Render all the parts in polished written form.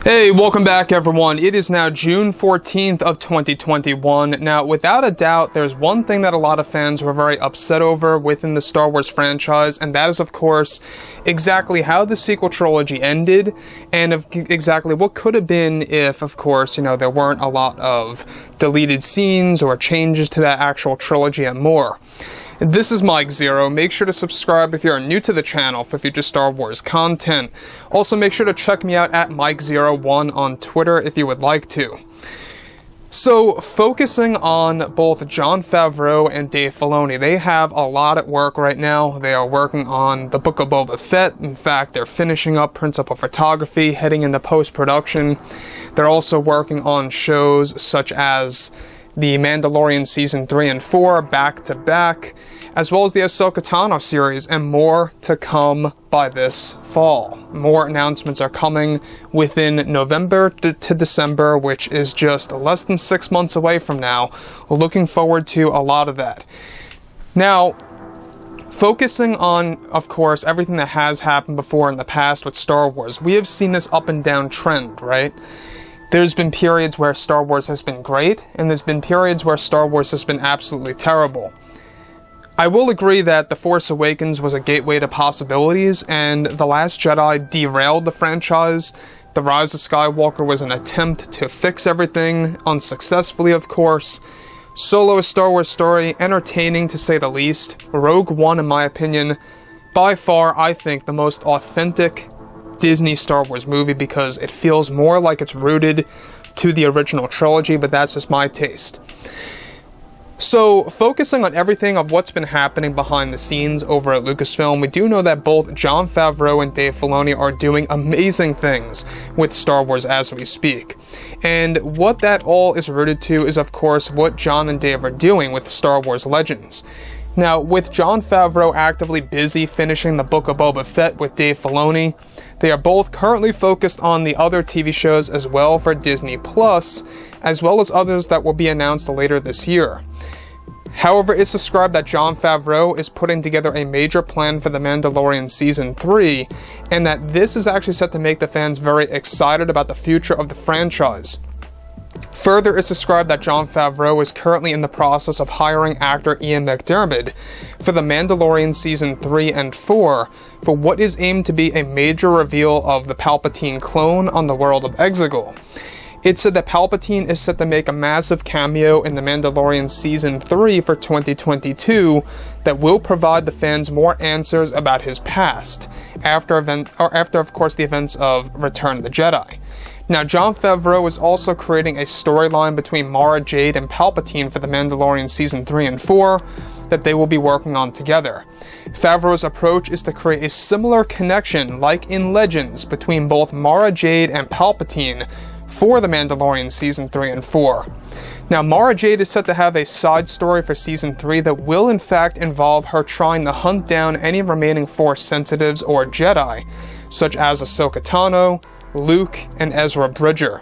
Hey, welcome back everyone. It is now June 14th of 2021. Now, without a doubt, there's one thing that a lot of fans were very upset over within the Star Wars franchise, and that is, of course, exactly how the sequel trilogy ended, and exactly what could have been if, of course, there weren't a lot of deleted scenes or changes to that actual trilogy and more. This is Mike Zero. Make sure to subscribe if you're new to the channel for future Star Wars content. Also, make sure to check me out at Mike01 on Twitter if you would like to. So, focusing on both Jon Favreau and Dave Filoni, they have a lot at work right now. They are working on the Book of Boba Fett. In fact, they're finishing up principal photography, heading into post-production. They're also working on shows such as The Mandalorian Season 3 and 4 back-to-back, as well as the Ahsoka Tano series, and more to come by this fall. More announcements are coming within November to December, which is just less than 6 months away from now. Looking forward to a lot of that. Now, focusing on, of course, everything that has happened before in the past with Star Wars, we have seen this up and down trend, right? There's been periods where Star Wars has been great, and there's been periods where Star Wars has been absolutely terrible. I will agree that The Force Awakens was a gateway to possibilities, and The Last Jedi derailed the franchise. The Rise of Skywalker was an attempt to fix everything, unsuccessfully of course. Solo, a Star Wars story, entertaining to say the least. Rogue One, in my opinion, by far, I think, the most authentic Disney Star Wars movie, because it feels more like it's rooted to the original trilogy, but that's just my taste. So, focusing on everything of what's been happening behind the scenes over at Lucasfilm, we do know that both Jon Favreau and Dave Filoni are doing amazing things with Star Wars as we speak. And what that all is rooted to is, of course, what Jon and Dave are doing with Star Wars Legends. Now, with Jon Favreau actively busy finishing the Book of Boba Fett with Dave Filoni, they are both currently focused on the other TV shows as well for Disney+, as well as others that will be announced later this year. However, it's described that Jon Favreau is putting together a major plan for The Mandalorian Season 3, and that this is actually set to make the fans very excited about the future of the franchise. Further, it's described that Jon Favreau is currently in the process of hiring actor Ian McDiarmid for The Mandalorian Season 3 and 4 for what is aimed to be a major reveal of the Palpatine clone on the world of Exegol. It said that Palpatine is set to make a massive cameo in The Mandalorian Season 3 for 2022 that will provide the fans more answers about his past, after of course the events of Return of the Jedi. Now, Jon Favreau is also creating a storyline between Mara Jade and Palpatine for The Mandalorian Season 3 and 4 that they will be working on together. Favreau's approach is to create a similar connection, like in Legends, between both Mara Jade and Palpatine for The Mandalorian Season 3 and 4. Now, Mara Jade is set to have a side story for Season 3 that will in fact involve her trying to hunt down any remaining Force sensitives or Jedi, such as Ahsoka Tano, Luke, and Ezra Bridger.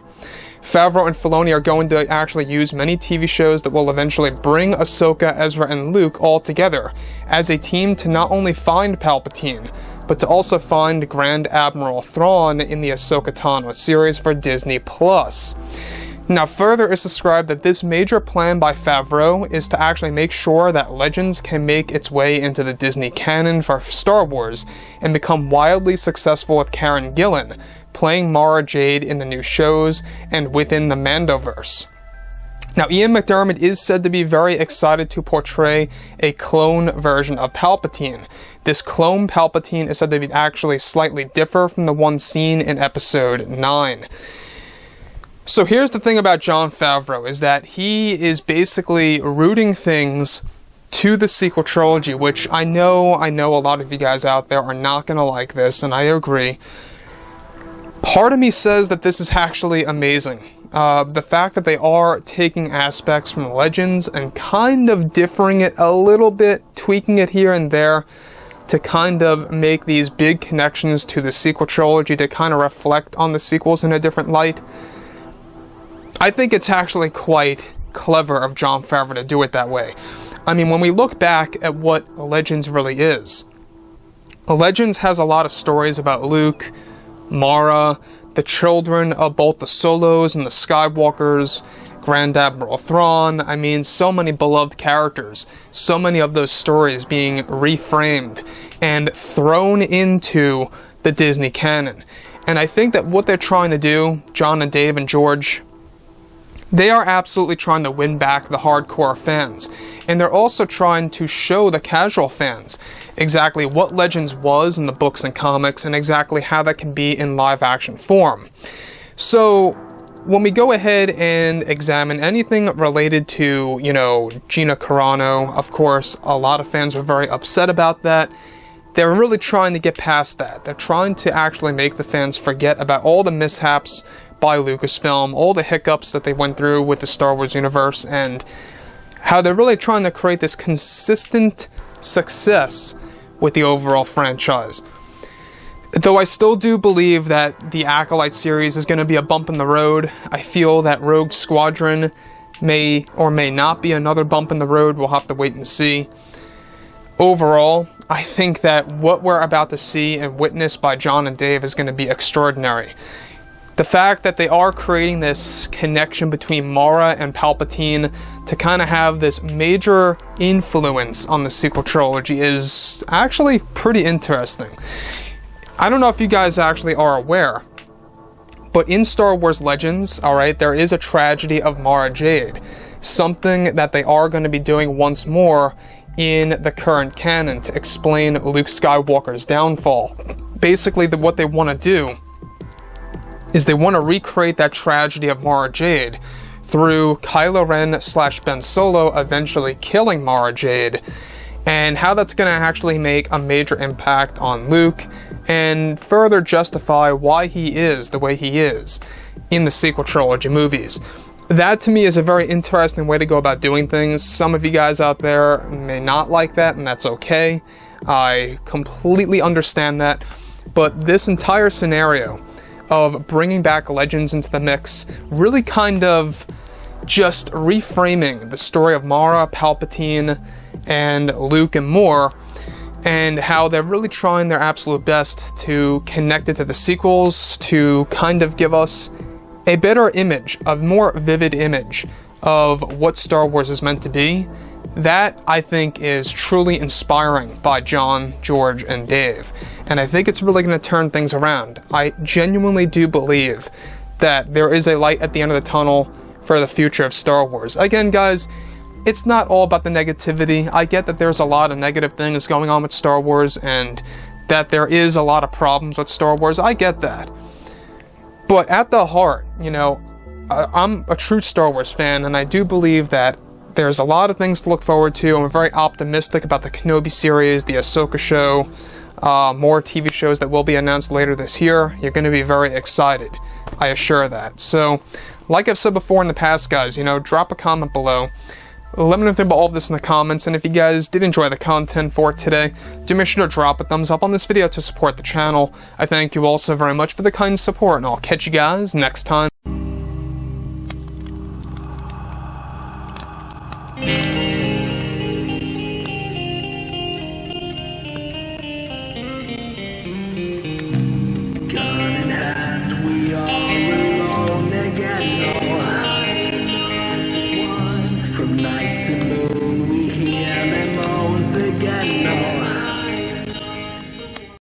Favreau and Filoni are going to actually use many TV shows that will eventually bring Ahsoka, Ezra, and Luke all together as a team to not only find Palpatine, but to also find Grand Admiral Thrawn in the Ahsoka Tano series for Disney+. Now, further, it's described that this major plan by Favreau is to actually make sure that Legends can make its way into the Disney canon for Star Wars and become wildly successful with Karen Gillen playing Mara Jade in the new shows and within the Mandoverse. Now, Ian McDiarmid is said to be very excited to portray a clone version of Palpatine. This clone Palpatine is said to be actually slightly differ from the one seen in Episode 9. So here's the thing about Jon Favreau, is that he is basically rooting things to the sequel trilogy, which I know a lot of you guys out there are not going to like this, and I agree. Part of me says that this is actually amazing. The fact that they are taking aspects from Legends and kind of differing it a little bit, tweaking it here and there, to kind of make these big connections to the sequel trilogy to kind of reflect on the sequels in a different light. I think it's actually quite clever of Jon Favreau to do it that way. I mean, when we look back at what Legends really is, Legends has a lot of stories about Luke, Mara, the children of both the Solos and the Skywalkers, Grand Admiral Thrawn. I mean, so many beloved characters, so many of those stories being reframed and thrown into the Disney canon. And I think that what they're trying to do, Jon and Dave and George, they are absolutely trying to win back the hardcore fans. And they're also trying to show the casual fans exactly what Legends was in the books and comics and exactly how that can be in live action form. So when we go ahead and examine anything related to, GINA Carano, of course, a lot of fans were very upset about that. They're really trying to get past that. They're trying to actually make the fans forget about all the mishaps by Lucasfilm, all the hiccups that they went through with the Star Wars universe, and how they're really trying to create this consistent success with the overall franchise. Though I still do believe that the Acolyte series is going to be a bump in the road. I feel that Rogue Squadron may or may not be another bump in the road. We'll have to wait and see. Overall, I think that what we're about to see and witness by Jon and Dave is going to be extraordinary. The fact that they are creating this connection between Mara and Palpatine to kind of have this major influence on the sequel trilogy is actually pretty interesting. I don't know if you guys actually are aware, but in Star Wars Legends, alright, there is a tragedy of Mara Jade. Something that they are going to be doing once more in the current canon to explain Luke Skywalker's downfall. Basically, what they want to do is they want to recreate that tragedy of Mara Jade through Kylo Ren / Ben Solo eventually killing Mara Jade, and how that's going to actually make a major impact on Luke and further justify why he is the way he is in the sequel trilogy movies. That to me is a very interesting way to go about doing things. Some of you guys out there may not like that, and that's okay. I completely understand that, but this entire scenario of bringing back Legends into the mix really kind of just reframing the story of Mara, Palpatine, and Luke and more, and how they're really trying their absolute best to connect it to the sequels, to kind of give us a better image, a more vivid image of what Star Wars is meant to be. That, I think, is truly inspiring by Jon, George, and Dave. And I think it's really going to turn things around. I genuinely do believe that there is a light at the end of the tunnel for the future of Star Wars. Again, guys, it's not all about the negativity. I get that there's a lot of negative things going on with Star Wars and that there is a lot of problems with Star Wars. I get that. But at the heart, I'm a true Star Wars fan, and I do believe that there's a lot of things to look forward to. I'm very optimistic about the Kenobi series, the Ahsoka show, more TV shows that will be announced later this year. You're going to be very excited, I assure that. So, like I've said before in the past, guys, drop a comment below. Let me know about all of this in the comments, and if you guys did enjoy the content for today, do make sure to drop a thumbs up on this video to support the channel. I thank you all so very much for the kind support, and I'll catch you guys next time. Gun in hand, we are alone again. No, I'm not the one from night to moon.